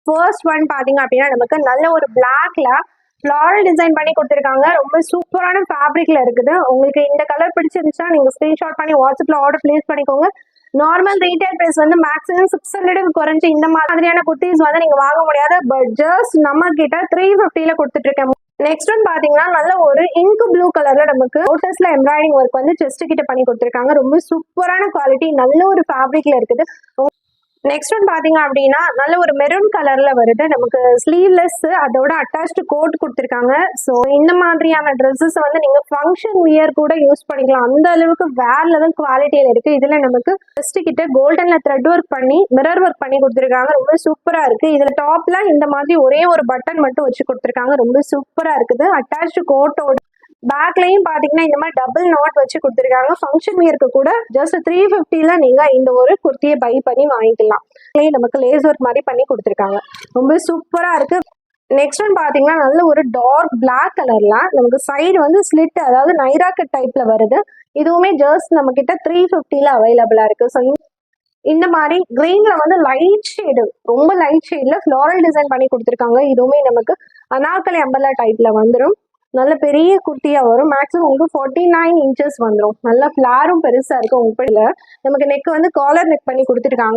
First one பாத்தீங்க அப்படின்னா நமக்கு நல்ல ஒரு பிளாக்ல ஃப்ளாரல் டிசைன் பண்ணி கொடுத்துருக்காங்க. ரொம்ப சூப்பரான ஃபேப்ரிக்ல இருக்குது. உங்களுக்கு இந்த கலர் பிடிச்சிருந்துச்சுன்னா நீங்க ஸ்கிரீன்ஷாட் பண்ணி வாட்ஸ்அப்ல ஆர்டர் பிளேஸ் பண்ணிக்கோங்க. நார்மல் ரீட்டைல் பிரைஸ் வந்து மேக்ஸிமம் 600 குறைஞ்சு இந்த மாதிரியான குர்த்திஸ் வந்து நீங்க வாங்க முடியாது. பட் ஜஸ்ட் நம்ம கிட்ட 350ல கொடுத்துட்டு இருக்கேன். நெக்ஸ்ட் ஒன் பாத்தீங்கன்னா நல்ல ஒரு இங்க் ப்ளூ கலர்ல நமக்கு லோட்டஸ்ல எம்ப்ராய்டிங் ஒர்க் வந்து செஸ்ட் கிட்ட பண்ணி கொடுத்துருக்காங்க. ரொம்ப சூப்பரான குவாலிட்டி, நல்ல ஒரு ஃபேப்ரிக்ல இருக்குது. நெக்ஸ்ட் ஒன் பாத்தீங்க அப்படின்னா நல்ல ஒரு மெரூன் கலர்ல வருது. நமக்கு ஸ்லீவ்லெஸ் அதோட அட்டாச்டு கோட் கொடுத்துருக்காங்க. ஸோ இந்த மாதிரியான ட்ரெஸ்ஸஸ் வந்து நீங்க ஃபங்க்ஷன் வியர் கூட யூஸ் பண்ணிக்கலாம். அந்த அளவுக்கு வேற லெவல் குவாலிட்டியில இருக்கு. இதுல நமக்கு ஃபர்ஸ்ட் கிட்ட கோல்டன்ல த்ரெட் ஒர்க் பண்ணி மிரர் ஒர்க் பண்ணி கொடுத்துருக்காங்க. ரொம்ப சூப்பரா இருக்கு. இதுல டாப்ல இந்த மாதிரி ஒரே ஒரு பட்டன் மட்டும் வச்சு கொடுத்துருக்காங்க. ரொம்ப சூப்பரா இருக்குது. அட்டாச்டு கோட்டோட பேக்லயும் பாத்தீங்கன்னா இந்த மாதிரி டபுள் நாட் வச்சு கொடுத்துருக்காங்க. ஃபங்க்ஷன் வியருக்கு கூட ஜஸ்ட் 350ல நீங்க இந்த ஒரு குர்த்தியை பை பண்ணி வாங்கிக்கலாம். நமக்கு லேஸ் ஒர்க் மாதிரி பண்ணி கொடுத்துருக்காங்க. ரொம்ப சூப்பரா இருக்கு. நெக்ஸ்ட் ஒன் பாத்தீங்கன்னா நல்ல ஒரு டார்க் பிளாக் கலர்ல நமக்கு சைடு வந்து ஸ்லிட், அதாவது நைரா கட் டைப்ல வருது. இதுவுமே ஜஸ்ட் நம்ம கிட்ட 350ல அவைலபிளா இருக்கு. ஸோ இந்த மாதிரி கிரீன்ல வந்து லைட் ஷேடு, ரொம்ப லைட் ஷேட்ல ஃப்ளாரல் டிசைன் பண்ணி கொடுத்துருக்காங்க. இதுவுமே நமக்கு அனார்கலி அம்பர்லா டைப்ல வந்துடும். நல்ல பெரிய குர்த்தியா வரும். மேக்ஸிமம் உங்களுக்கு 49 இன்ச்சஸ் வந்துடும். நல்ல ஃபிளாரும் பெருசா இருக்கு. உங்க நமக்கு நெக் வந்து காலர் நெக் பண்ணி கொடுத்துருக்காங்க.